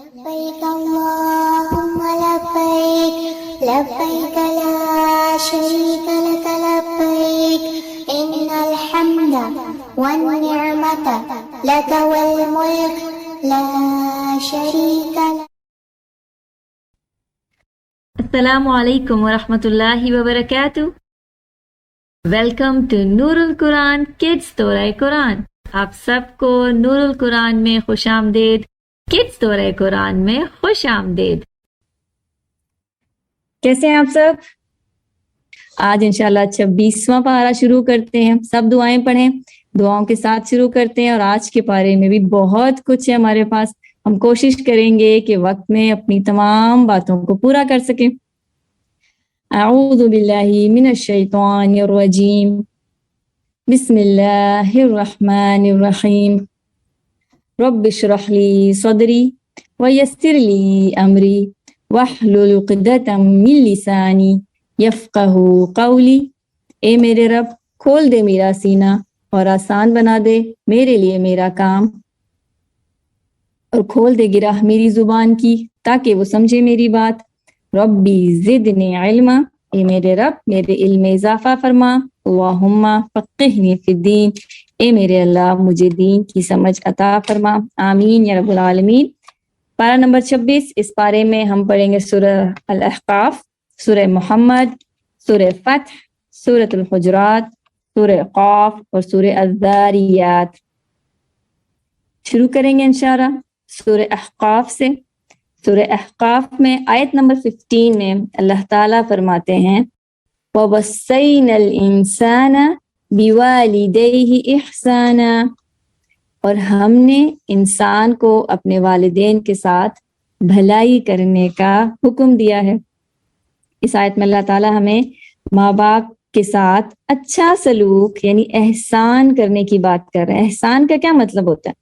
لبيك اللهم لبيك لبيك لا شريك لك لبيك إن الحمد والنعمة لك والملك لا شريك لك. السلام علیکم ورحمۃ اللہ وبرکاتہ. ویلکم ٹو نور القرآن کڈس دورہ قرآن. آپ سب کو نور القرآن میں خوش آمدید. کڈس دورہ قرآن میں خوش آمدید. کیسے ہیں آپ سب؟ آج انشاءاللہ 26واں پارہ شروع کرتے ہیں. سب دعائیں پڑھیں، دعاؤں کے ساتھ شروع کرتے ہیں. اور آج کے پارے میں بھی بہت کچھ ہے ہمارے پاس. ہم کوشش کریں گے کہ وقت میں اپنی تمام باتوں کو پورا کر سکیں. اعوذ باللہ من الشیطان الرجیم. بسم اللہ الرحمن الرحیم. رب اشرح لی صدری ویسر لی امری واحلل عقدۃ من لسانی یفقہوا قولی. اے میرے رب، کھول دے میرا سینہ اور آسان بنا دے میرے لیے میرا کام، اور کھول دے گراہ میری زبان کی تاکہ وہ سمجھے میری بات. ربی زدنی علما. اے میرے رب، میرے علم میں اضافہ فرما. اللہم فقہنی فی الدین. اے میرے اللہ، مجھے دین کی سمجھ عطا فرما. آمین یا رب العالمین. پارہ نمبر 26. اس پارے میں ہم پڑھیں گے سورہ الاحقاف، سورہ محمد، سورہ فتح، سورۃ الحجرات، سورہ قاف اور سورہ الذاریات. شروع کریں گے انشاءاللہ سورہ احقاف سے. سورہ احقاف میں آیت نمبر 15 میں اللہ تعالیٰ فرماتے ہیں وَوَصَّيْنَا الْإِنسَانَ بِوَالِدَيْهِ إِحْسَانًا. اور ہم نے انسان کو اپنے والدین کے ساتھ بھلائی کرنے کا حکم دیا ہے. اس آیت میں اللہ تعالیٰ ہمیں ماں باپ کے ساتھ اچھا سلوک یعنی احسان کرنے کی بات کر رہے ہیں. احسان کا کیا مطلب ہوتا ہے؟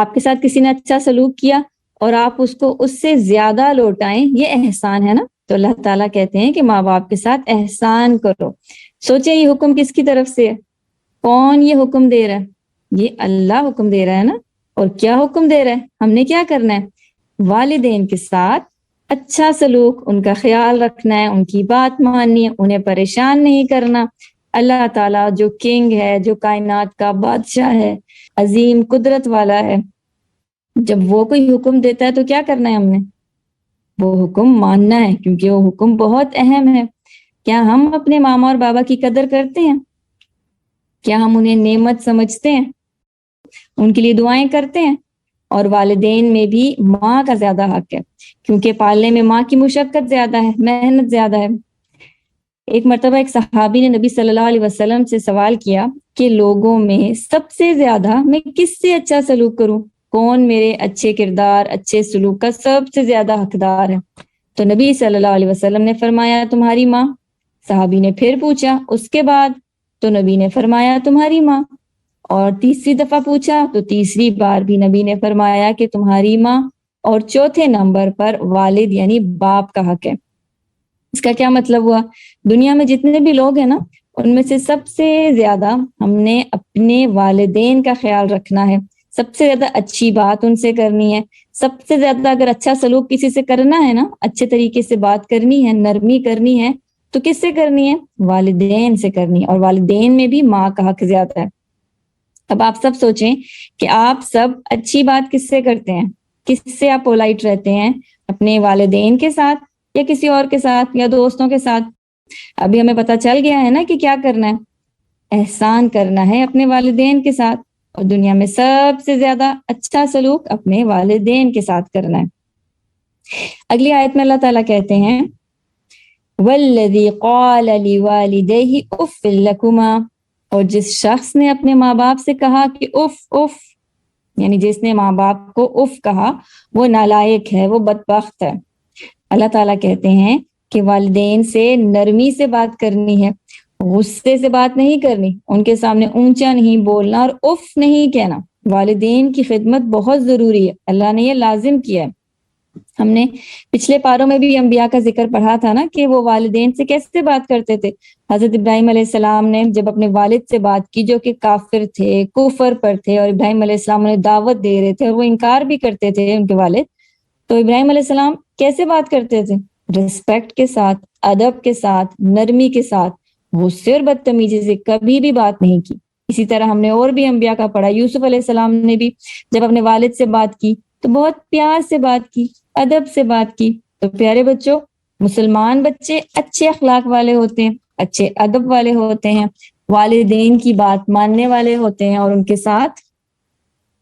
آپ کے ساتھ کسی نے اچھا سلوک کیا اور آپ اس کو اس سے زیادہ لوٹائیں، یہ احسان ہے نا. تو اللہ تعالیٰ کہتے ہیں کہ ماں باپ کے ساتھ احسان کرو. سوچیں یہ حکم کس کی طرف سے ہے؟ کون یہ حکم دے رہا ہے؟ یہ اللہ حکم دے رہا ہے نا. اور کیا حکم دے رہا ہے؟ ہم نے کیا کرنا ہے؟ والدین کے ساتھ اچھا سلوک، ان کا خیال رکھنا ہے، ان کی بات ماننی ہے، انہیں پریشان نہیں کرنا. اللہ تعالیٰ جو کنگ ہے، جو کائنات کا بادشاہ ہے، عظیم قدرت والا ہے، جب وہ کوئی حکم دیتا ہے تو کیا کرنا ہے؟ ہم نے وہ حکم ماننا ہے، کیونکہ وہ حکم بہت اہم ہے. کیا ہم اپنے ماما اور بابا کی قدر کرتے ہیں؟ کیا ہم انہیں نعمت سمجھتے ہیں؟ ان کے لیے دعائیں کرتے ہیں؟ اور والدین میں بھی ماں کا زیادہ حق ہے، کیونکہ پالنے میں ماں کی مشقت زیادہ ہے، محنت زیادہ ہے. ایک مرتبہ ایک صحابی نے نبی صلی اللہ علیہ وسلم سے سوال کیا کہ لوگوں میں سب سے زیادہ میں کس سے اچھا سلوک کروں؟ کون میرے اچھے کردار، اچھے سلوک کا سب سے زیادہ حقدار ہے؟ تو نبی صلی اللہ علیہ وسلم نے فرمایا تمہاری ماں. صحابی نے پھر پوچھا اس کے بعد؟ تو نبی نے فرمایا تمہاری ماں. اور تیسری دفعہ پوچھا تو تیسری بار بھی نبی نے فرمایا کہ تمہاری ماں. اور چوتھے نمبر پر والد یعنی باپ کا حق ہے. اس کا کیا مطلب ہوا؟ دنیا میں جتنے بھی لوگ ہیں نا، ان میں سے سب سے زیادہ ہم نے اپنے والدین کا خیال رکھنا ہے. سب سے زیادہ اچھی بات ان سے کرنی ہے. سب سے زیادہ اگر اچھا سلوک کسی سے کرنا ہے نا، اچھے طریقے سے بات کرنی ہے، نرمی کرنی ہے، تو کس سے کرنی ہے؟ والدین سے کرنی ہے. اور والدین میں بھی ماں کا حق زیادہ ہے. اب آپ سب سوچیں کہ آپ سب اچھی بات کس سے کرتے ہیں؟ کس سے آپ پولائٹ رہتے ہیں؟ اپنے والدین کے ساتھ یا کسی اور کے ساتھ یا دوستوں کے ساتھ؟ ابھی ہمیں پتہ چل گیا ہے نا کہ کیا کرنا ہے. احسان کرنا ہے اپنے والدین کے ساتھ، اور دنیا میں سب سے زیادہ اچھا سلوک اپنے والدین کے ساتھ کرنا ہے. اگلی آیت میں اللہ تعالیٰ کہتے ہیں وَالَّذِي قَالَ لِوَالِدَيْهِ أُفٍّ لَكُمَا. اور جس شخص نے اپنے ماں باپ سے کہا کہ اف اف، یعنی جس نے ماں باپ کو اف کہا وہ نالائق ہے، وہ بدبخت ہے. اللہ تعالیٰ کہتے ہیں کہ والدین سے نرمی سے بات کرنی ہے، غصے سے بات نہیں کرنی، ان کے سامنے اونچا نہیں بولنا اور اف نہیں کہنا. والدین کی خدمت بہت ضروری ہے، اللہ نے یہ لازم کیا ہے. ہم نے پچھلے پاروں میں بھی انبیاء کا ذکر پڑھا تھا نا کہ وہ والدین سے کیسے بات کرتے تھے. حضرت ابراہیم علیہ السلام نے جب اپنے والد سے بات کی جو کہ کافر تھے، کفر پر تھے، اور ابراہیم علیہ السلام انہیں دعوت دے رہے تھے اور وہ انکار بھی کرتے تھے ان کے والد، تو ابراہیم علیہ السلام کیسے بات کرتے تھے؟ رسپیکٹ کے ساتھ، ادب کے ساتھ، نرمی کے ساتھ، غصے اور بدتمیزی سے کبھی بھی بات نہیں کی۔ اسی طرح ہم نے اور بھی انبیاء کا پڑھا، یوسف علیہ السلام نے بھی جب اپنے والد سے بات کی تو بہت پیار سے بات کی، ادب سے بات کی۔ تو پیارے بچوں، مسلمان بچے اچھے اخلاق والے ہوتے ہیں، اچھے ادب والے ہوتے ہیں، والدین کی بات ماننے والے ہوتے ہیں اور ان کے ساتھ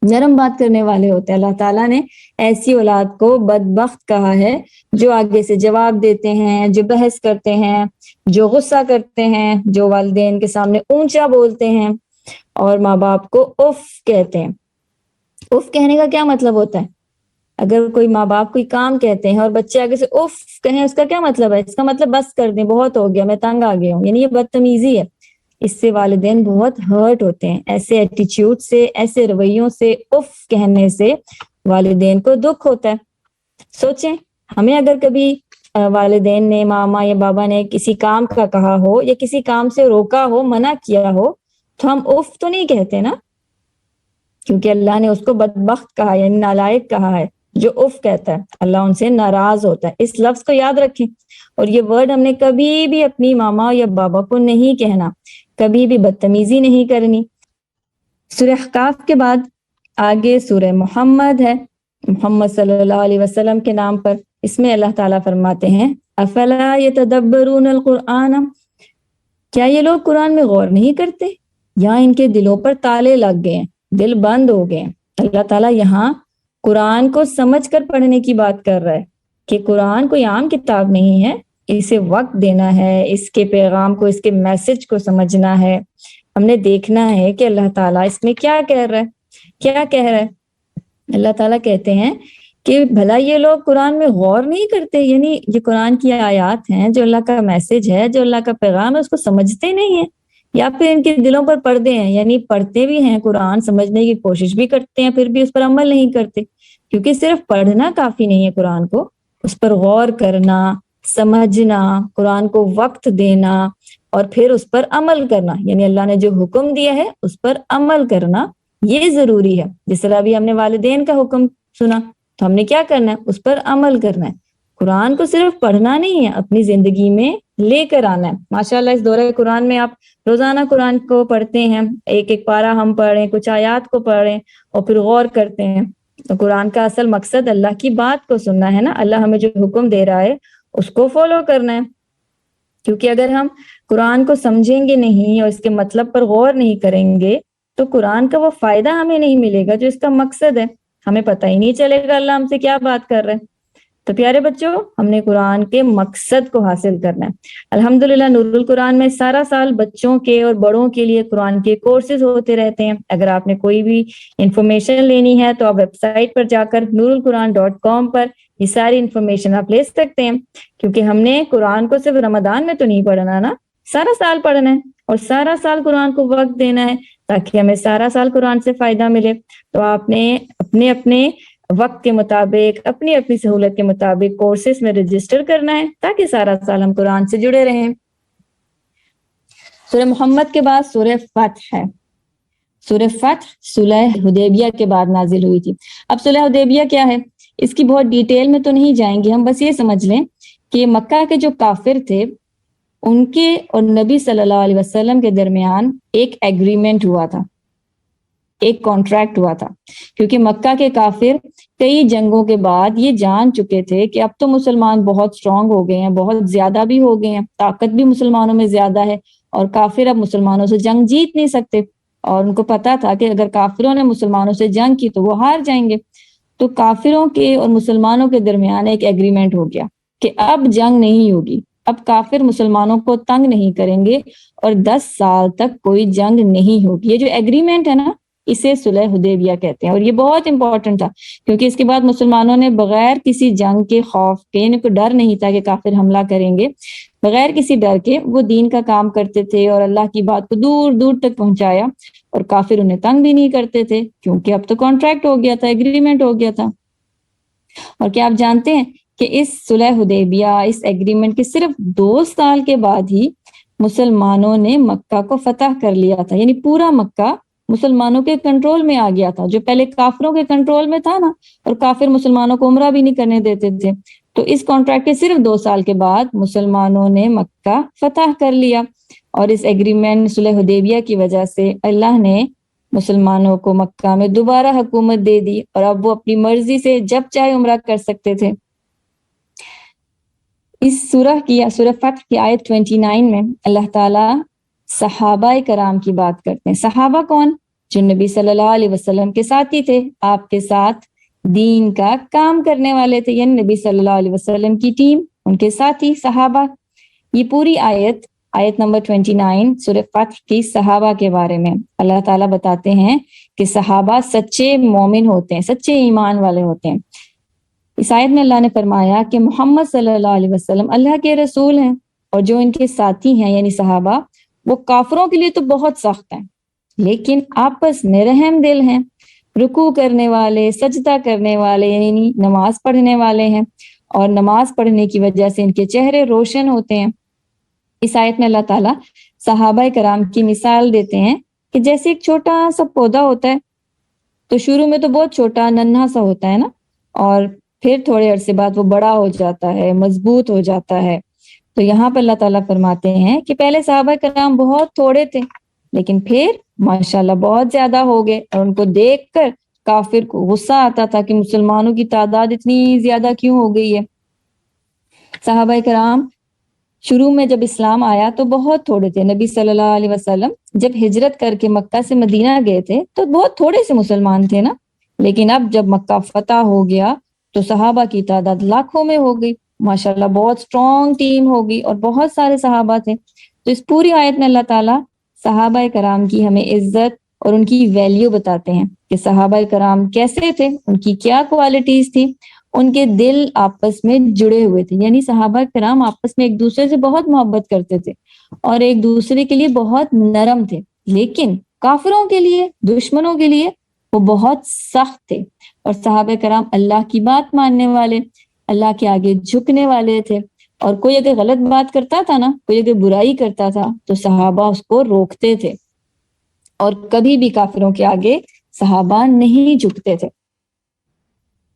نرم بات کرنے والے ہوتے ہیں۔ اللہ تعالیٰ نے ایسی اولاد کو بدبخت کہا ہے جو آگے سے جواب دیتے ہیں، جو بحث کرتے ہیں، جو غصہ کرتے ہیں، جو والدین کے سامنے اونچا بولتے ہیں اور ماں باپ کو اف کہتے ہیں۔ اف کہنے کا کیا مطلب ہوتا ہے؟ اگر کوئی ماں باپ کوئی کام کہتے ہیں اور بچے آگے سے اف کہیں، اس کا کیا مطلب ہے؟ اس کا مطلب بس کر دیں، بہت ہو گیا، میں تنگ آ گیا ہوں، یعنی یہ بدتمیزی ہے۔ اس سے والدین بہت ہرٹ ہوتے ہیں، ایسے ایٹیچیوڈ سے، ایسے رویوں سے، اف کہنے سے والدین کو دکھ ہوتا ہے۔ سوچیں، ہمیں اگر کبھی والدین نے، ماما یا بابا نے کسی کام کا کہا ہو یا کسی کام سے روکا ہو، منع کیا ہو، تو ہم اف تو نہیں کہتے نا، کیونکہ اللہ نے اس کو بدبخت کہا، یعنی نالائق کہا ہے۔ جو اف کہتا ہے اللہ ان سے ناراض ہوتا ہے۔ اس لفظ کو یاد رکھیں، اور یہ ورڈ ہم نے کبھی بھی اپنی ماما یا بابا کو نہیں کہنا، کبھی بھی بدتمیزی نہیں کرنی۔ سورہ احقاف کے بعد آگے سورہ محمد ہے، محمد صلی اللہ علیہ وسلم کے نام پر۔ اس میں اللہ تعالیٰ فرماتے ہیں افلا یتدبرون القرآن، کیا یہ لوگ قرآن میں غور نہیں کرتے؟ یا ان کے دلوں پر تالے لگ گئے ہیں، دل بند ہو گئے ہیں۔ اللہ تعالیٰ یہاں قرآن کو سمجھ کر پڑھنے کی بات کر رہا ہے کہ قرآن کوئی عام کتاب نہیں ہے، اسے وقت دینا ہے، اس کے پیغام کو، اس کے میسج کو سمجھنا ہے۔ ہم نے دیکھنا ہے کہ اللہ تعالیٰ اس میں کیا کہہ رہا ہے، کیا کہہ رہا ہے۔ اللہ تعالیٰ کہتے ہیں کہ بھلا یہ لوگ قرآن میں غور نہیں کرتے، یعنی یہ قرآن کی آیات ہیں، جو اللہ کا میسج ہے، جو اللہ کا پیغام ہے، اس کو سمجھتے نہیں ہیں، یا پھر ان کے دلوں پر پردے ہیں، یعنی پڑھتے بھی ہیں قرآن، سمجھنے کی کوشش بھی کرتے ہیں، پھر بھی اس پر عمل نہیں کرتے۔ کیونکہ صرف پڑھنا کافی نہیں ہے، قرآن کو اس پر غور کرنا، سمجھنا، قرآن کو وقت دینا اور پھر اس پر عمل کرنا، یعنی اللہ نے جو حکم دیا ہے اس پر عمل کرنا، یہ ضروری ہے۔ جس طرح ابھی ہم نے والدین کا حکم سنا تو ہم نے کیا کرنا ہے؟ اس پر عمل کرنا ہے۔ قرآن کو صرف پڑھنا نہیں ہے، اپنی زندگی میں لے کر آنا ہے۔ ماشاءاللہ اس دورہ قرآن میں آپ روزانہ قرآن کو پڑھتے ہیں، ایک ایک پارہ ہم پڑھیں، کچھ آیات کو پڑھیں اور پھر غور کرتے ہیں۔ تو قرآن کا اصل مقصد اللہ کی بات کو سننا ہے نا، اللہ ہمیں جو حکم دے رہا ہے اس کو فالو کرنا ہے۔ کیونکہ اگر ہم قرآن کو سمجھیں گے نہیں اور اس کے مطلب پر غور نہیں کریں گے تو قرآن کا وہ فائدہ ہمیں نہیں ملے گا جو اس کا مقصد ہے، ہمیں پتہ ہی نہیں چلے گا اللہ ہم سے کیا بات کر رہے ہیں۔ تو پیارے بچوں، ہم نے قرآن کے مقصد کو حاصل کرنا ہے۔ الحمدللہ نور القرآن میں سارا سال بچوں کے اور بڑوں کے لیے قرآن کے کورسز ہوتے رہتے ہیں۔ اگر آپ نے کوئی بھی انفارمیشن لینی ہے تو آپ ویب سائٹ پر جا کر nurulquran.com پر یہ ساری انفارمیشن آپ لے سکتے ہیں، کیونکہ ہم نے قرآن کو صرف رمضان میں تو نہیں پڑھنا نا، سارا سال پڑھنا ہے اور سارا سال قرآن کو وقت دینا ہے تاکہ ہمیں سارا سال قرآن سے فائدہ ملے۔ تو آپ نے اپنے اپنے وقت کے مطابق، اپنی اپنی سہولت کے مطابق کورسز میں رجسٹر کرنا ہے تاکہ سارا سال ہم قرآن سے جڑے رہیں۔ سورہ محمد کے بعد سورہ فتح ہے۔ سورہ فتح صلح حدیبیہ کے بعد نازل ہوئی تھی۔ اب صلح حدیبیہ کیا ہے اس کی بہت ڈیٹیل میں تو نہیں جائیں گے، ہم بس یہ سمجھ لیں کہ مکہ کے جو کافر تھے ان کے اور نبی صلی اللہ علیہ وسلم کے درمیان ایک ایگریمنٹ ہوا تھا، ایک کانٹریکٹ ہوا تھا، کیونکہ مکہ کے کافر کئی جنگوں کے بعد یہ جان چکے تھے کہ اب تو مسلمان بہت سٹرونگ ہو گئے ہیں، بہت زیادہ بھی ہو گئے ہیں، طاقت بھی مسلمانوں میں زیادہ ہے اور کافر اب مسلمانوں سے جنگ جیت نہیں سکتے، اور ان کو پتا تھا کہ اگر کافروں نے مسلمانوں سے جنگ کی تو وہ ہار جائیں گے۔ تو کافروں کے اور مسلمانوں کے درمیان ایک ایگریمنٹ ہو گیا کہ اب جنگ نہیں ہوگی، اب کافر مسلمانوں کو تنگ نہیں کریں گے اور 10 سال تک کوئی جنگ نہیں ہوگی۔ یہ جو ایگریمنٹ ہے نا، اسے صلح حدیبیہ کہتے ہیں، اور یہ بہت امپورٹنٹ تھا کیونکہ اس کے بعد مسلمانوں نے بغیر کسی جنگ کے خوف کے، ان کو ڈر نہیں تھا کہ کافر حملہ کریں گے، بغیر کسی ڈر کے وہ دین کا کام کرتے تھے اور اللہ کی بات کو دور دور تک پہنچایا، اور کافر انہیں تنگ بھی نہیں کرتے تھے کیونکہ اب تو کانٹریکٹ ہو گیا تھا، ایگریمنٹ ہو گیا تھا۔ اور کیا آپ جانتے ہیں کہ اس صلح حدیبیہ، اس ایگریمنٹ کے صرف 2 سال کے بعد ہی مسلمانوں نے مکہ کو فتح کر لیا تھا، یعنی پورا مکہ مسلمانوں کے کنٹرول میں آ گیا تھا، جو پہلے کافروں کے کنٹرول میں تھا نا، اور کافر مسلمانوں کو عمرہ بھی نہیں کرنے دیتے تھے. تو اس کانٹریکٹ کے صرف 2 سال کے بعد مسلمانوں نے مکہ فتح کر لیا، اور اس ایگریمنٹ صلح حدیبیہ کی وجہ سے اللہ نے مسلمانوں کو مکہ میں دوبارہ حکومت دے دی، اور اب وہ اپنی مرضی سے جب چاہے عمرہ کر سکتے تھے. اس سورہ فتح کی آیت 29 میں اللہ تعالیٰ صحابہ کرام کی بات کرتے ہیں. صحابہ کون؟ جو نبی صلی اللہ علیہ وسلم کے ساتھی تھے، آپ کے ساتھ دین کا کام کرنے والے تھے، یعنی نبی صلی اللہ علیہ وسلم کی ٹیم، ان کے ساتھی صحابہ. یہ پوری آیت نمبر 29 سورہ فتح کی صحابہ کے بارے میں اللہ تعالیٰ بتاتے ہیں کہ صحابہ سچے مومن ہوتے ہیں، سچے ایمان والے ہوتے ہیں. اس آیت میں اللہ نے فرمایا کہ محمد صلی اللہ علیہ وسلم اللہ کے رسول ہیں، اور جو ان کے ساتھی ہیں یعنی صحابہ، وہ کافروں کے لیے تو بہت سخت ہیں، لیکن آپس میں رحم دل ہیں، رکوع کرنے والے، سجدہ کرنے والے، یعنی نماز پڑھنے والے ہیں، اور نماز پڑھنے کی وجہ سے ان کے چہرے روشن ہوتے ہیں. اس آیت میں اللہ تعالیٰ صحابہ کرام کی مثال دیتے ہیں کہ جیسے ایک چھوٹا سا پودا ہوتا ہے، تو شروع میں تو بہت چھوٹا ننھا سا ہوتا ہے نا، اور پھر تھوڑے عرصے بعد وہ بڑا ہو جاتا ہے، مضبوط ہو جاتا ہے. تو یہاں پر اللہ تعالیٰ فرماتے ہیں کہ پہلے صحابہ کرام بہت تھوڑے تھے، لیکن پھر ماشاءاللہ بہت زیادہ ہو گئے، اور ان کو دیکھ کر کافر کو غصہ آتا تھا کہ مسلمانوں کی تعداد اتنی زیادہ کیوں ہو گئی ہے. صحابہ کرام شروع میں جب اسلام آیا تو بہت تھوڑے تھے. نبی صلی اللہ علیہ وسلم جب ہجرت کر کے مکہ سے مدینہ گئے تھے تو بہت تھوڑے سے مسلمان تھے نا، لیکن اب جب مکہ فتح ہو گیا تو صحابہ کی تعداد لاکھوں میں ہو گئی، ماشاءاللہ بہت سٹرونگ ٹیم ہوگی، اور بہت سارے صحابہ تھے. تو اس پوری آیت میں اللہ تعالیٰ صحابہ کرام کی ہمیں عزت اور ان کی ویلیو بتاتے ہیں کہ صحابہ کرام کیسے تھے، ان کی کیا کوالٹیز تھی. ان کے دل آپس میں جڑے ہوئے تھے، یعنی صحابہ کرام آپس میں ایک دوسرے سے بہت محبت کرتے تھے اور ایک دوسرے کے لیے بہت نرم تھے، لیکن کافروں کے لیے، دشمنوں کے لیے وہ بہت سخت تھے. اور صحابہ کرام اللہ کی بات ماننے والے، اللہ کے آگے جھکنے والے تھے، اور کوئی اگر غلط بات کرتا تھا نا، کوئی اگر برائی کرتا تھا تو صحابہ اس کو روکتے تھے، اور کبھی بھی کافروں کے آگے صحابہ نہیں جھکتے تھے.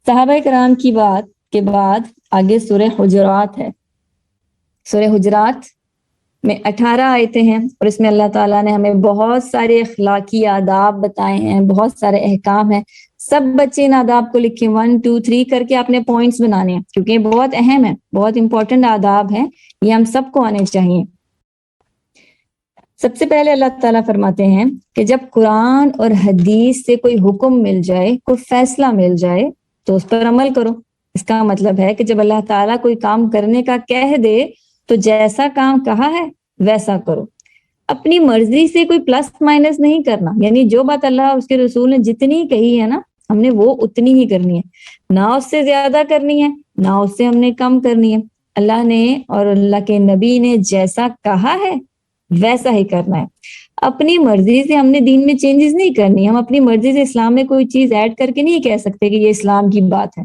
صحابہ کرام کی بات کے بعد آگے سورہ حجرات ہے. سورہ حجرات میں 18 آیتیں ہیں، اور اس میں اللہ تعالیٰ نے ہمیں بہت سارے اخلاقی آداب بتائے ہیں، بہت سارے احکام ہیں. سب بچے ان آداب کو لکھیں، 1 2 3 کر کے اپنے پوائنٹس بنانے ہیں، کیونکہ یہ بہت اہم ہے، بہت امپورٹنٹ آداب ہیں، یہ ہم سب کو آنے چاہیے. سب سے پہلے اللہ تعالیٰ فرماتے ہیں کہ جب قرآن اور حدیث سے کوئی حکم مل جائے، کوئی فیصلہ مل جائے تو اس پر عمل کرو. اس کا مطلب ہے کہ جب اللہ تعالیٰ کوئی کام کرنے کا کہہ دے تو جیسا کام کہا ہے ویسا کرو. اپنی مرضی سے کوئی پلس مائنس نہیں کرنا، یعنی جو بات اللہ اس کے رسول نے جتنی کہی ہے نا، ہم نے وہ اتنی ہی کرنی ہے، نہ اس سے زیادہ کرنی ہے، نہ اس سے ہم نے کم کرنی ہے. اللہ نے اور اللہ کے نبی نے جیسا کہا ہے ویسا ہی کرنا ہے. اپنی مرضی سے ہم نے دین میں چینجز نہیں کرنی. ہم اپنی مرضی سے اسلام میں کوئی چیز ایڈ کر کے نہیں کہہ سکتے کہ یہ اسلام کی بات ہے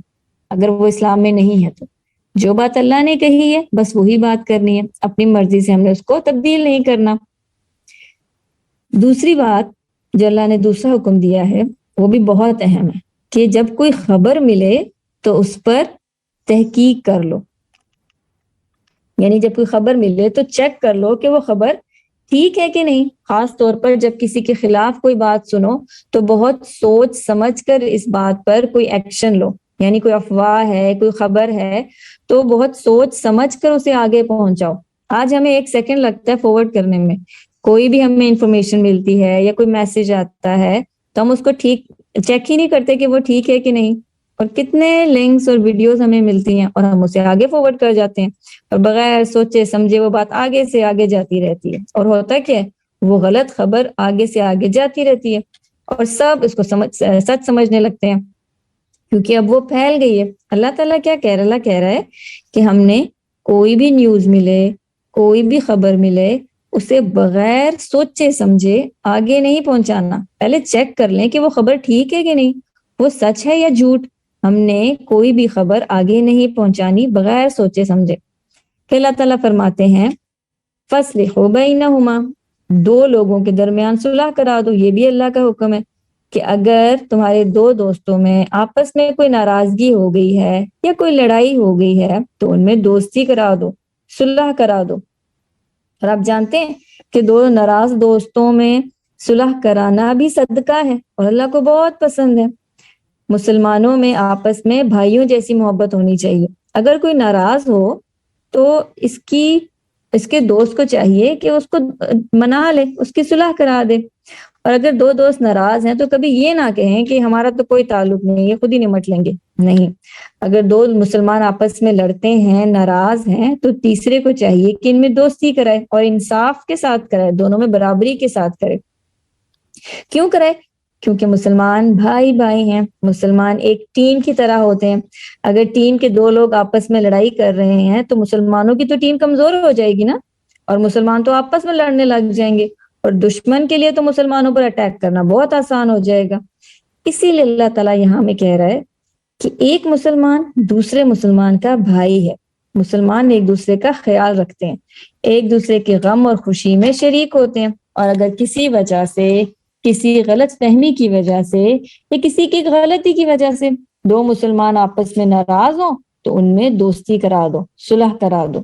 اگر وہ اسلام میں نہیں ہے. تو جو بات اللہ نے کہی ہے بس وہی بات کرنی ہے، اپنی مرضی سے ہم نے اس کو تبدیل نہیں کرنا. دوسری بات جو اللہ نے دوسرا حکم دیا ہے وہ بھی بہت اہم ہے کہ جب کوئی خبر ملے تو اس پر تحقیق کر لو. یعنی جب کوئی خبر ملے تو چیک کر لو کہ وہ خبر ٹھیک ہے کہ نہیں. خاص طور پر جب کسی کے خلاف کوئی بات سنو تو بہت سوچ سمجھ کر اس بات پر کوئی ایکشن لو. یعنی کوئی افواہ ہے، کوئی خبر ہے تو بہت سوچ سمجھ کر اسے آگے پہنچاؤ. آج ہمیں 1 سیکنڈ لگتا ہے فارورڈ کرنے میں. کوئی بھی ہمیں انفارمیشن ملتی ہے یا کوئی میسج آتا ہے تو ہم اس کو ٹھیک چیک ہی نہیں کرتے کہ وہ ٹھیک ہے کہ نہیں. اور کتنے لنکس اور ویڈیوز ہمیں ملتی ہیں اور ہم اسے آگے فارورڈ کر جاتے ہیں، اور بغیر سوچے سمجھے وہ بات آگے سے آگے جاتی رہتی ہے. اور ہوتا کیا ہے، وہ غلط خبر آگے سے آگے جاتی رہتی ہے اور سب اس کو سچ سمجھنے لگتے ہیں کیونکہ اب وہ پھیل گئی ہے. اللہ تعالیٰ کیا کہہ رہا ہے؟ اللہ کہہ رہا ہے کہ ہم نے کوئی بھی نیوز ملے، کوئی بھی خبر ملے، اسے بغیر سوچے سمجھے آگے نہیں پہنچانا. پہلے چیک کر لیں کہ وہ خبر ٹھیک ہے کہ نہیں، وہ سچ ہے یا جھوٹ. ہم نے کوئی بھی خبر آگے نہیں پہنچانی بغیر سوچے سمجھے. کہ اللہ تعالیٰ فرماتے ہیں فَأَصْلِحُوا بَيْنَهُمَا، دو لوگوں کے درمیان صلح کرا دو. یہ بھی اللہ کا حکم ہے کہ اگر تمہارے دو دوستوں میں آپس میں کوئی ناراضگی ہو گئی ہے یا کوئی لڑائی ہو گئی ہے تو ان میں دوستی کرا دو, صلح کرا دو. اور آپ جانتے ہیں کہ دو ناراض دوستوں میں صلح کرانا بھی صدقہ ہے اور اللہ کو بہت پسند ہے. مسلمانوں میں آپس میں بھائیوں جیسی محبت ہونی چاہیے. اگر کوئی ناراض ہو تو اس کے دوست کو چاہیے کہ اس کو منا لے, اس کی صلح کرا دے. اور اگر دو دوست ناراض ہیں تو کبھی یہ نہ کہیں کہ ہمارا تو کوئی تعلق نہیں ہے, خود ہی نمٹ لیں گے. نہیں, اگر دو مسلمان آپس میں لڑتے ہیں, ناراض ہیں, تو تیسرے کو چاہیے کہ ان میں دوستی کرائے اور انصاف کے ساتھ کرائے, دونوں میں برابری کے ساتھ کرے. کیوں کرائے؟ کیونکہ مسلمان بھائی بھائی ہیں, مسلمان ایک ٹیم کی طرح ہوتے ہیں. اگر ٹیم کے دو لوگ آپس میں لڑائی کر رہے ہیں تو مسلمانوں کی تو ٹیم کمزور ہو جائے گی نا, اور مسلمان تو آپس میں لڑنے لگ جائیں گے, اور دشمن کے لیے تو مسلمانوں پر اٹیک کرنا بہت آسان ہو جائے گا. اسی لیے اللہ تعالیٰ یہاں میں کہہ رہا ہے کہ ایک مسلمان دوسرے مسلمان کا بھائی ہے. مسلمان ایک دوسرے کا خیال رکھتے ہیں, ایک دوسرے کے غم اور خوشی میں شریک ہوتے ہیں. اور اگر کسی وجہ سے, کسی غلط فہمی کی وجہ سے یا کسی کی غلطی کی وجہ سے دو مسلمان آپس میں ناراض ہوں تو ان میں دوستی کرا دو, صلح کرا دو.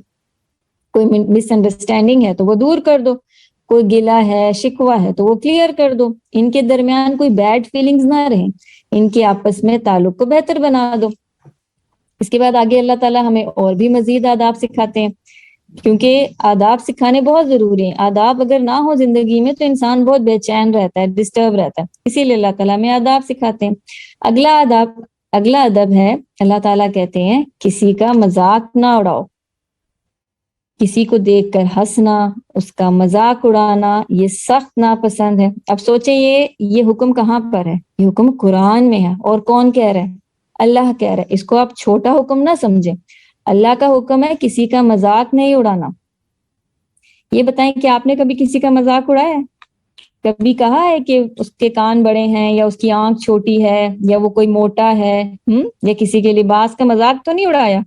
کوئی مس انڈرسٹینڈنگ ہے تو وہ دور کر دو, کوئی گلہ ہے, شکوہ ہے تو وہ کلیئر کر دو. ان کے درمیان کوئی بیڈ فیلنگز نہ رہیں, ان کے آپس میں تعلق کو بہتر بنا دو. اس کے بعد آگے اللہ تعالیٰ ہمیں اور بھی مزید آداب سکھاتے ہیں, کیونکہ آداب سکھانے بہت ضروری ہیں. آداب اگر نہ ہو زندگی میں تو انسان بہت بے چین رہتا ہے, ڈسٹرب رہتا ہے. اسی لیے اللہ تعالیٰ ہمیں آداب سکھاتے ہیں. اگلا ادب ہے, اللہ تعالیٰ کہتے ہیں کسی کا مذاق نہ اڑاؤ. کسی کو دیکھ کر ہنسنا, اس کا مذاق اڑانا, یہ سخت ناپسند ہے. اب سوچیں یہ حکم کہاں پر ہے؟ یہ حکم قرآن میں ہے. اور کون کہہ رہا ہے؟ اللہ کہہ رہا ہے. اس کو آپ چھوٹا حکم نہ سمجھیں. اللہ کا حکم ہے کسی کا مذاق نہیں اڑانا. یہ بتائیں کہ آپ نے کبھی کسی کا مذاق اڑایا ہے؟ کبھی کہا ہے کہ اس کے کان بڑے ہیں, یا اس کی آنکھ چھوٹی ہے, یا وہ کوئی موٹا ہے, یا کسی کے لباس کا مذاق تو نہیں اڑایا؟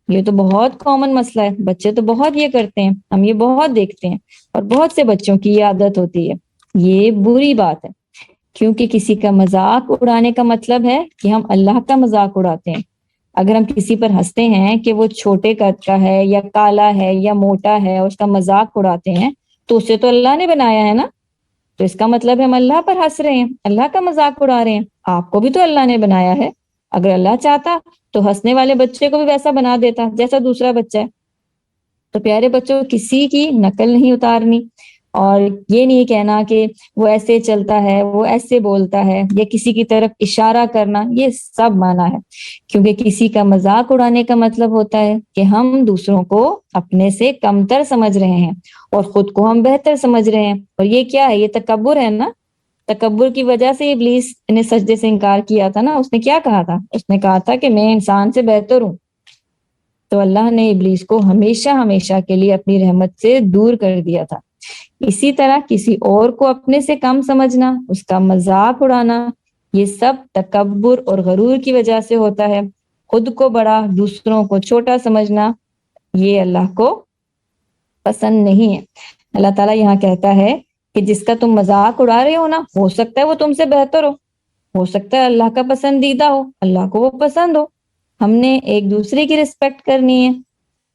یہ تو بہت کامن مسئلہ ہے. بچے تو بہت یہ کرتے ہیں, ہم یہ بہت دیکھتے ہیں, اور بہت سے بچوں کی یہ عادت ہوتی ہے. یہ بری بات ہے, کیونکہ کسی کا مذاق اڑانے کا مطلب ہے کہ ہم اللہ کا مذاق اڑاتے ہیں. اگر ہم کسی پر ہنستے ہیں کہ وہ چھوٹے قد کا ہے, یا کالا ہے, یا موٹا ہے, اور اس کا مذاق اڑاتے ہیں, تو اسے تو اللہ نے بنایا ہے نا. تو اس کا مطلب ہے ہم اللہ پر ہنس رہے ہیں, اللہ کا مذاق اڑا رہے ہیں. آپ کو بھی تو اللہ نے بنایا ہے. اگر اللہ چاہتا تو ہنسنے والے بچے کو بھی ویسا بنا دیتا جیسا دوسرا بچہ ہے. تو پیارے بچوں, کسی کی نقل نہیں اتارنی, اور یہ نہیں کہنا کہ وہ ایسے چلتا ہے, وہ ایسے بولتا ہے, یا کسی کی طرف اشارہ کرنا, یہ سب منع ہے. کیونکہ کسی کا مذاق اڑانے کا مطلب ہوتا ہے کہ ہم دوسروں کو اپنے سے کمتر سمجھ رہے ہیں اور خود کو ہم بہتر سمجھ رہے ہیں. اور یہ کیا ہے؟ یہ تکبر ہے نا. تکبر کی وجہ سے ابلیس نے سجدے سے انکار کیا تھا نا. اس نے کیا کہا تھا؟ اس نے کہا تھا کہ میں انسان سے بہتر ہوں. تو اللہ نے ابلیس کو ہمیشہ کے لیے اپنی رحمت سے دور کر دیا تھا. اسی طرح کسی اور کو اپنے سے کم سمجھنا, اس کا مذاق اڑانا, یہ سب تکبر اور غرور کی وجہ سے ہوتا ہے. خود کو بڑا, دوسروں کو چھوٹا سمجھنا, یہ اللہ کو پسند نہیں ہے. اللہ تعالیٰ یہاں کہتا ہے کہ جس کا تم مذاق اڑا رہے ہو نا, ہو سکتا ہے وہ تم سے بہتر ہو سکتا ہے اللہ کا پسندیدہ ہو, اللہ کو وہ پسند ہو. ہم نے ایک دوسرے کی رسپیکٹ کرنی ہے,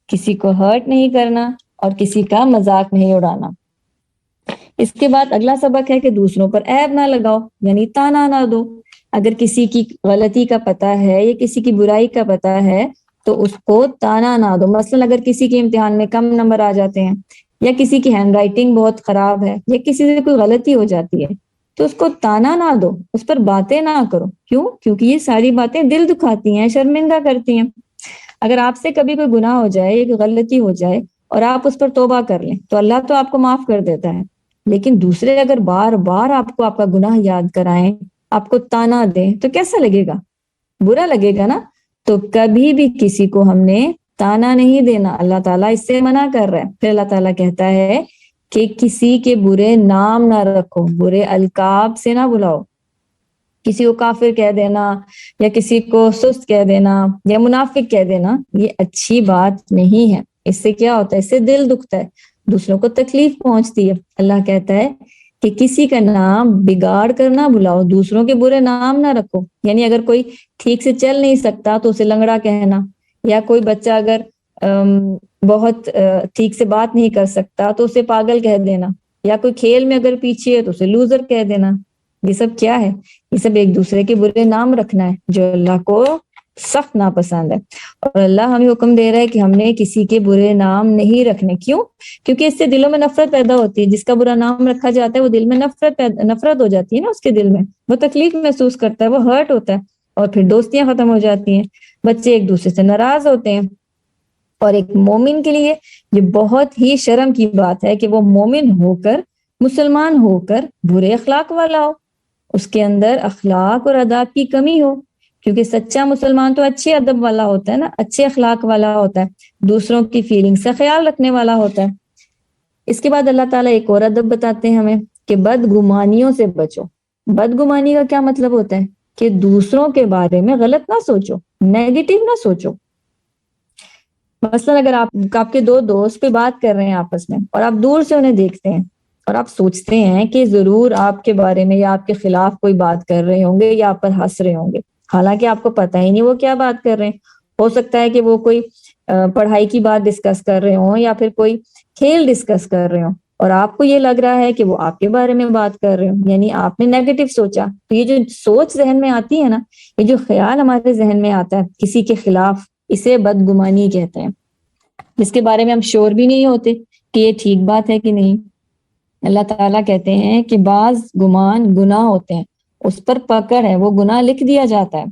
کسی کو ہرٹ نہیں کرنا, اور کسی کا مذاق نہیں اڑانا. اس کے بعد اگلا سبق ہے کہ دوسروں پر عیب نہ لگاؤ, یعنی تانا نہ دو. اگر کسی کی غلطی کا پتہ ہے یا کسی کی برائی کا پتہ ہے تو اس کو تانا نہ دو. مثلا اگر کسی کے امتحان میں کم نمبر آ جاتے ہیں, یا کسی کی ہینڈ رائٹنگ بہت خراب ہے, یا کسی سے کوئی غلطی ہو جاتی ہے, تو اس کو تانا نہ دو, اس پر باتیں نہ کرو. کیوں؟ کیونکہ یہ ساری باتیں دل دکھاتی ہیں, شرمندہ کرتی ہیں. اگر آپ سے کبھی کوئی گناہ ہو جائے یا کوئی غلطی ہو جائے اور آپ اس پر توبہ کر لیں تو اللہ تو آپ کو معاف کر دیتا ہے. لیکن دوسرے اگر بار بار آپ کو آپ کا گناہ یاد کرائیں, آپ کو تانا دیں, تو کیسا لگے گا؟ برا لگے گا نا. تو کبھی بھی کسی کو ہم نے تانا نہیں دینا. اللہ تعالیٰ اس سے منع کر رہا ہے. پھر اللہ تعالیٰ کہتا ہے کہ کسی کے برے نام نہ رکھو, برے القاب سے نہ بلاؤ. کسی کو کافر کہہ دینا, یا کسی کو سست کہہ دینا, یا منافق کہہ دینا, یہ اچھی بات نہیں ہے. اس سے کیا ہوتا ہے؟ اس سے دل دکھتا ہے. دوسروں کو تکلیف پہنچتی ہے. اللہ کہتا ہے کہ کسی کا نام بگاڑ کر نہ بلاؤ, دوسروں کے برے نام نہ رکھو. یعنی اگر کوئی ٹھیک سے چل نہیں سکتا تو اسے لنگڑا کہنا, یا کوئی بچہ اگر بہت ٹھیک سے بات نہیں کر سکتا تو اسے پاگل کہہ دینا, یا کوئی کھیل میں اگر پیچھے ہے تو اسے لوزر کہہ دینا. یہ سب کیا ہے؟ یہ سب ایک دوسرے کے برے نام رکھنا ہے, جو اللہ کو سخت ناپسند ہے. اور اللہ ہمیں حکم دے رہا ہے کہ ہم نے کسی کے برے نام نہیں رکھنے. کیوں؟ کیونکہ اس سے دلوں میں نفرت پیدا ہوتی ہے. جس کا برا نام رکھا جاتا ہے وہ دل میں نفرت ہو جاتی ہے نا, اس کے دل میں وہ تکلیف محسوس کرتا ہے, وہ ہرٹ ہوتا ہے, اور پھر دوستیاں ختم ہو جاتی ہیں, بچے ایک دوسرے سے ناراض ہوتے ہیں. اور ایک مومن کے لیے یہ بہت ہی شرم کی بات ہے کہ وہ مومن ہو کر, مسلمان ہو کر برے اخلاق والا ہو, اس کے اندر اخلاق اور ادب کی کمی ہو. کیونکہ سچا مسلمان تو اچھے ادب والا ہوتا ہے نا, اچھے اخلاق والا ہوتا ہے, دوسروں کی فیلنگز کا خیال رکھنے والا ہوتا ہے. اس کے بعد اللہ تعالیٰ ایک اور ادب بتاتے ہیں ہمیں کہ بدگمانیوں سے بچو. بدگمانی کا کیا مطلب ہوتا ہے؟ کہ دوسروں کے بارے میں غلط نہ سوچو, نیگیٹو نہ سوچو. مثلا اگر آپ کے دو دوست پہ بات کر رہے ہیں آپس میں, اور آپ دور سے انہیں دیکھتے ہیں اور آپ سوچتے ہیں کہ ضرور آپ کے بارے میں یا آپ کے خلاف کوئی بات کر رہے ہوں گے یا آپ پر ہنس رہے ہوں گے, حالانکہ آپ کو پتہ ہی نہیں وہ کیا بات کر رہے ہیں. ہو سکتا ہے کہ وہ کوئی پڑھائی کی بات ڈسکس کر رہے ہوں, یا پھر کوئی کھیل ڈسکس کر رہے ہوں, اور آپ کو یہ لگ رہا ہے کہ وہ آپ کے بارے میں بات کر رہے ہوں, یعنی آپ نے نیگیٹو سوچا. تو یہ جو سوچ ذہن میں آتی ہے نا, یہ جو خیال ہمارے ذہن میں آتا ہے کسی کے خلاف, اسے بدگمانی کہتے ہیں, جس کے بارے میں ہم شور بھی نہیں ہوتے کہ یہ ٹھیک بات ہے کہ نہیں. اللہ تعالیٰ کہتے ہیں کہ بعض گمان گناہ ہوتے ہیں, اس پر پکڑ ہے, وہ گناہ لکھ دیا جاتا ہے,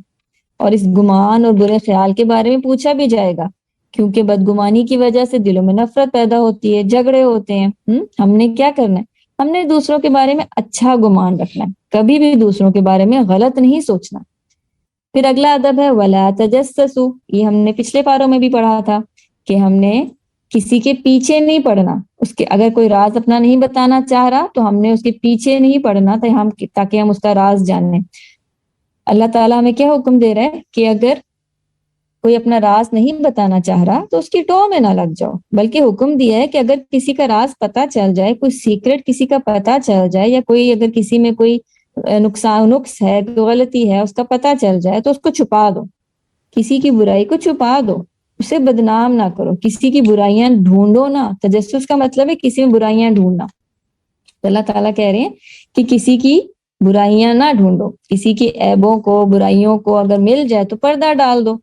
اور اس گمان اور برے خیال کے بارے میں پوچھا بھی جائے گا, کیونکہ بدگمانی کی وجہ سے دلوں میں نفرت پیدا ہوتی ہے, جھگڑے ہوتے ہیں. ہم نے کیا کرنا ہے؟ ہم نے دوسروں کے بارے میں اچھا گمان رکھنا ہے, کبھی بھی دوسروں کے بارے میں غلط نہیں سوچنا. پھر اگلا ادب ہے ولا تجسسوا. یہ ہم نے پچھلے پاروں میں بھی پڑھا تھا کہ ہم نے کسی کے پیچھے نہیں پڑنا. اس کے اگر کوئی راز اپنا نہیں بتانا چاہ رہا تو ہم نے اس کے پیچھے نہیں پڑنا تاکہ ہم اس کا راز جانیں. اللہ تعالیٰ ہمیں کیا حکم دے رہا ہے کہ اگر کوئی اپنا راز نہیں بتانا چاہ رہا تو اس کی ٹو میں نہ لگ جاؤ, بلکہ حکم دیا ہے کہ اگر کسی کا راز پتا چل جائے, کوئی سیکرٹ کسی کا پتا چل جائے, یا کوئی اگر کسی میں کوئی نقص ہے, کوئی غلطی ہے, اس کا پتا چل جائے تو اس کو چھپا دو, کسی کی برائی کو چھپا دو, اسے بدنام نہ کرو, کسی کی برائیاں ڈھونڈو نہ. تجسس کا مطلب ہے کسی میں برائیاں ڈھونڈنا. تو اللہ تعالیٰ کہہ رہے ہیں کہ کسی کی برائیاں نہ ڈھونڈو, کسی کی عیبوں کو, برائیوں کو اگر مل جائے تو پردہ ڈال دو.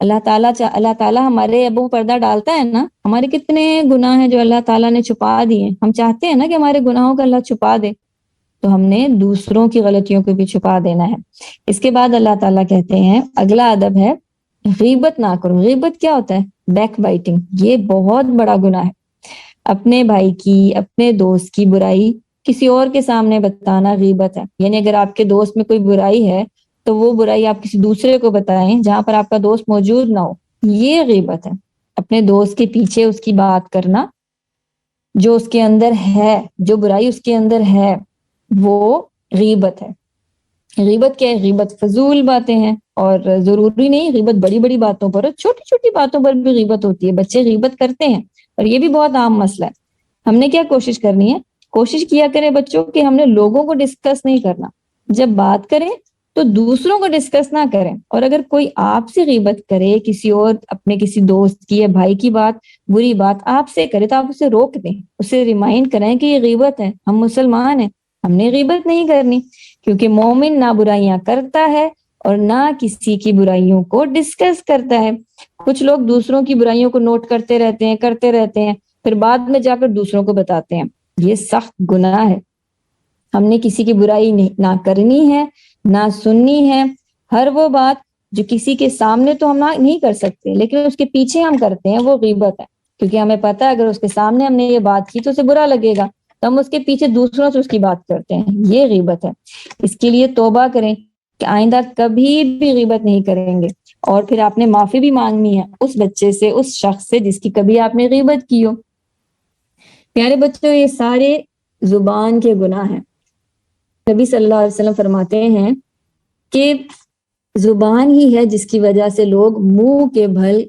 اللہ تعالیٰ ہمارے عیبوں پردہ ڈالتا ہے نا. ہمارے کتنے گناہ ہیں جو اللہ تعالیٰ نے چھپا دیے. ہم چاہتے ہیں نا کہ ہمارے گناہوں کو اللہ چھپا دے, تو ہم نے دوسروں کی غلطیوں کو بھی چھپا دینا ہے. اس کے بعد اللہ تعالیٰ کہتے ہیں اگلا ادب ہے غیبت نہ کرو. غیبت کیا ہوتا ہے؟ Back biting. یہ بہت بڑا گناہ ہے. اپنے بھائی کی, اپنے دوست کی برائی کسی اور کے سامنے بتانا غیبت ہے. یعنی اگر آپ کے دوست میں کوئی برائی ہے تو وہ برائی آپ کسی دوسرے کو بتائیں جہاں پر آپ کا دوست موجود نہ ہو, یہ غیبت ہے. اپنے دوست کے پیچھے اس کی بات کرنا, جو اس کے اندر ہے, جو برائی اس کے اندر ہے, وہ غیبت ہے. غیبت کیا ہے؟ غیبت فضول باتیں ہیں, اور ضروری نہیں غیبت بڑی بڑی باتوں پر, چھوٹی چھوٹی باتوں پر بھی غیبت ہوتی ہے. بچے غیبت کرتے ہیں اور یہ بھی بہت عام مسئلہ ہے. ہم نے کیا کوشش کرنی ہے؟ کوشش کیا کریں بچوں کہ ہم نے لوگوں کو ڈسکس نہیں کرنا. جب بات کریں تو دوسروں کو ڈسکس نہ کریں. اور اگر کوئی آپ سے غیبت کرے, کسی اور اپنے کسی دوست کی یا بھائی کی بات, بری بات آپ سے کرے, تو آپ اسے روک دیں, اسے ریمائنڈ کریں کہ یہ غیبت ہے, ہم مسلمان ہیں, ہم نے غیبت نہیں کرنی. کیونکہ مومن نہ برائیاں کرتا ہے اور نہ کسی کی برائیوں کو ڈسکس کرتا ہے. کچھ لوگ دوسروں کی برائیوں کو نوٹ کرتے رہتے ہیں, پھر بعد میں جا کر دوسروں کو بتاتے ہیں. یہ سخت گناہ ہے. ہم نے کسی کی برائی نہ کرنی ہے, نہ سننی ہے. ہر وہ بات جو کسی کے سامنے تو ہم نہیں کر سکتے, لیکن اس کے پیچھے ہم کرتے ہیں, وہ غیبت ہے. کیونکہ ہمیں پتہ ہے اگر اس کے سامنے ہم نے یہ بات کی تو اسے برا لگے گا, تو ہم اس کے پیچھے دوسروں سے اس کی بات کرتے ہیں. یہ غیبت ہے. اس کے لیے توبہ کریں کہ آئندہ کبھی بھی غیبت نہیں کریں گے. اور پھر آپ نے معافی بھی مانگنی ہے اس بچے سے, اس شخص سے جس کی کبھی آپ نے غیبت کی ہو. پیارے بچوں, یہ سارے زبان کے گناہ ہیں. نبی صلی اللہ علیہ وسلم فرماتے ہیں کہ زبان ہی ہے جس کی وجہ سے لوگ منہ کے بھل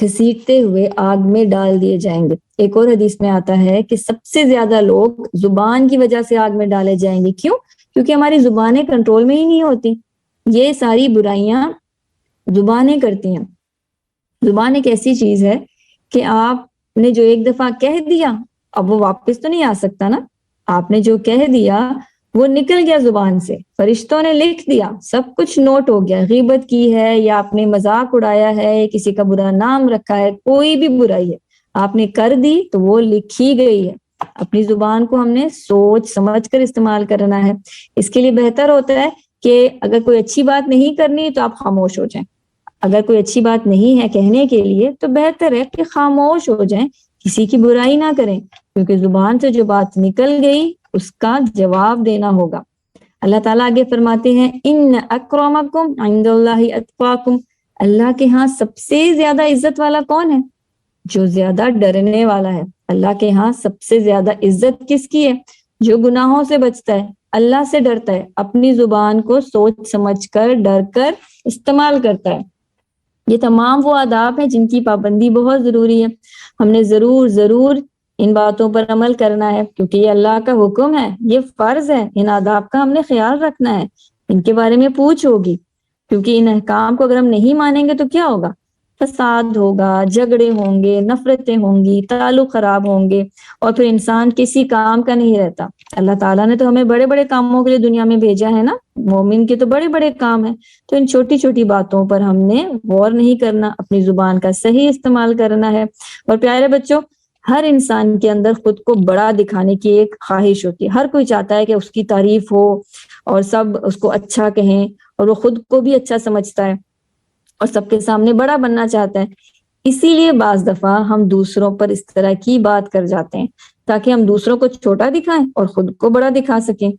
گھسیٹتے ہوئے آگ میں ڈال دیے جائیں گے۔ ایک اور حدیث میں آتا ہے کہ سب سے زیادہ لوگ زبان کی وجہ سے آگ میں ڈالے جائیں گے۔ کیوں؟ کیونکہ ہماری زبانیں کنٹرول میں ہی نہیں ہوتی۔ یہ ساری برائیاں زبانیں کرتی ہیں۔ زبان ایک ایسی چیز ہے کہ آپ نے جو ایک دفعہ کہہ دیا اب وہ واپس تو نہیں آ سکتا نا۔ آپ نے جو کہہ دیا وہ نکل گیا زبان سے، فرشتوں نے لکھ دیا، سب کچھ نوٹ ہو گیا۔ غیبت کی ہے یا آپ نے مذاق اڑایا ہے، کسی کا برا نام رکھا ہے، کوئی بھی برائی ہے آپ نے کر دی تو وہ لکھی گئی ہے۔ اپنی زبان کو ہم نے سوچ سمجھ کر استعمال کرنا ہے۔ اس کے لیے بہتر ہوتا ہے کہ اگر کوئی اچھی بات نہیں کرنی تو آپ خاموش ہو جائیں۔ اگر کوئی اچھی بات نہیں ہے کہنے کے لیے تو بہتر ہے کہ خاموش ہو جائیں، کسی کی برائی نہ کریں، کیونکہ زبان سے جو بات نکل گئی اس کا جواب دینا ہوگا۔ اللہ تعالیٰ آگے فرماتے ہیں ان اکرمکم عند اللہ اتقاکم، اللہ کے ہاں سب سے زیادہ عزت والا کون ہے؟ جو زیادہ ڈرنے والا ہے۔ اللہ کے ہاں سب سے زیادہ عزت کس کی ہے؟ جو گناہوں سے بچتا ہے، اللہ سے ڈرتا ہے، اپنی زبان کو سوچ سمجھ کر ڈر کر استعمال کرتا ہے۔ یہ تمام وہ آداب ہیں جن کی پابندی بہت ضروری ہے۔ ہم نے ضرور ان باتوں پر عمل کرنا ہے، کیونکہ یہ اللہ کا حکم ہے، یہ فرض ہے۔ ان آداب کا ہم نے خیال رکھنا ہے، ان کے بارے میں پوچھ ہوگی، کیونکہ ان احکام کو اگر ہم نہیں مانیں گے تو کیا ہوگا؟ فساد ہوگا، جھگڑے ہوں گے، نفرتیں ہوں گی، تعلق خراب ہوں گے، اور پھر انسان کسی کام کا نہیں رہتا۔ اللہ تعالیٰ نے تو ہمیں بڑے بڑے کاموں کے لیے دنیا میں بھیجا ہے نا، مومن کے تو بڑے بڑے کام ہیں۔ تو ان چھوٹی چھوٹی باتوں پر ہم نے غور نہیں کرنا، اپنی زبان کا صحیح استعمال کرنا ہے۔ اور پیارے بچوں، ہر انسان کے اندر خود کو بڑا دکھانے کی ایک خواہش ہوتی ہے۔ ہر کوئی چاہتا ہے کہ اس کی تعریف ہو اور سب اس کو اچھا کہیں، اور وہ خود کو بھی اچھا سمجھتا ہے اور سب کے سامنے بڑا بننا چاہتا ہے۔ اسی لیے بعض دفعہ ہم دوسروں پر اس طرح کی بات کر جاتے ہیں تاکہ ہم دوسروں کو چھوٹا دکھائیں اور خود کو بڑا دکھا سکیں۔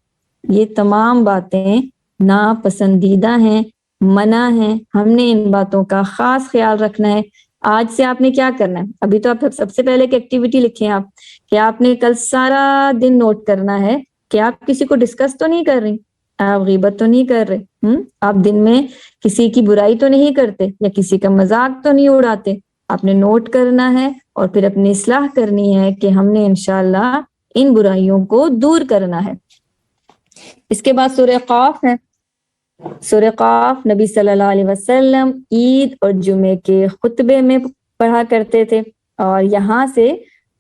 یہ تمام باتیں ناپسندیدہ ہیں، منع ہیں۔ ہم نے ان باتوں کا خاص خیال رکھنا ہے۔ آج سے آپ نے کیا کرنا ہے؟ ابھی تو آپ سب سے پہلے ایک ایکٹیویٹی لکھیں آپ کہ آپ نے کل سارا دن نوٹ کرنا ہے کہ آپ کسی کو ڈسکس تو نہیں کر رہی، آپ غیبت تو نہیں کر رہے، آپ دن میں کسی کی برائی تو نہیں کرتے یا کسی کا مذاق تو نہیں اڑاتے۔ آپ نے نوٹ کرنا ہے اور پھر اپنی اصلاح کرنی ہے کہ ہم نے انشاءاللہ ان برائیوں کو دور کرنا ہے۔ اس کے بعد سورہ قاف ہے۔ سورہ قاف نبی صلی اللہ علیہ وسلم عید اور جمعے کے خطبے میں پڑھا کرتے تھے، اور یہاں سے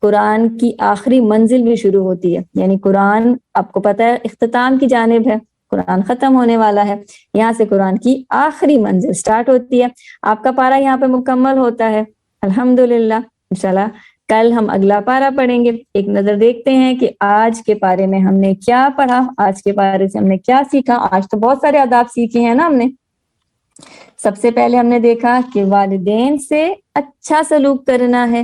قرآن کی آخری منزل بھی شروع ہوتی ہے۔ یعنی قرآن آپ کو پتہ ہے اختتام کی جانب ہے، قرآن ختم ہونے والا ہے، یہاں سے قرآن کی آخری منزل سٹارٹ ہوتی ہے۔ آپ کا پارہ یہاں پہ مکمل ہوتا ہے الحمدللہ۔ انشاءاللہ کل ہم اگلا پارہ پڑھیں گے۔ ایک نظر دیکھتے ہیں کہ آج کے پارے میں ہم نے کیا پڑھا، آج کے پارے سے ہم نے کیا سیکھا۔ آج تو بہت سارے آداب سیکھے ہیں نا ہم نے۔ سب سے پہلے ہم نے دیکھا کہ والدین سے اچھا سلوک کرنا ہے،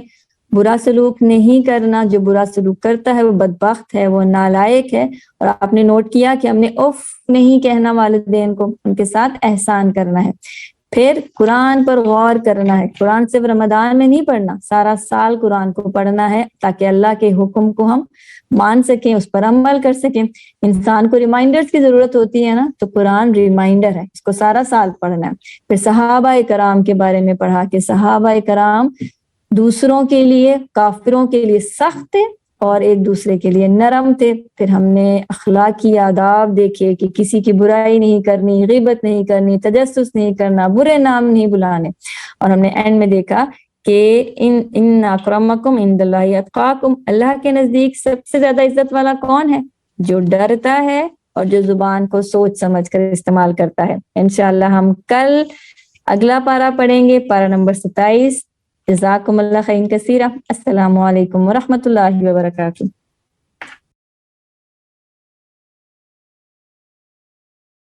برا سلوک نہیں کرنا۔ جو برا سلوک کرتا ہے وہ بدبخت ہے، وہ نالائق ہے۔ اور آپ نے نوٹ کیا کہ ہم نے اف نہیں کہنا والدین کو، ان کے ساتھ احسان کرنا ہے۔ پھر قرآن پر غور کرنا ہے۔ قرآن صرف رمضان میں نہیں پڑھنا، سارا سال قرآن کو پڑھنا ہے تاکہ اللہ کے حکم کو ہم مان سکیں، اس پر عمل کر سکیں۔ انسان کو ریمائنڈرز کی ضرورت ہوتی ہے نا، تو قرآن ریمائنڈر ہے، اس کو سارا سال پڑھنا ہے۔ پھر صحابہ کرام کے بارے میں پڑھا کہ صحابہ کرام دوسروں کے لیے، کافروں کے لیے سخت تھے اور ایک دوسرے کے لیے نرم تھے۔ پھر ہم نے اخلاقی آداب دیکھے کہ کسی کی برائی نہیں کرنی، غیبت نہیں کرنی، تجسس نہیں کرنا، برے نام نہیں بلانے۔ اور ہم نے اینڈ میں دیکھا کہ ان اکرمکم عند اللہ اتقاکم، اللہ کے نزدیک سب سے زیادہ عزت والا کون ہے؟ جو ڈرتا ہے اور جو زبان کو سوچ سمجھ کر استعمال کرتا ہے۔ انشاءاللہ ہم کل اگلا پارہ پڑھیں گے، پارہ نمبر 27۔ جزاکم اللہ خیر کثیرہ۔ السلام علیکم ورحمۃ اللہ وبرکاتہ۔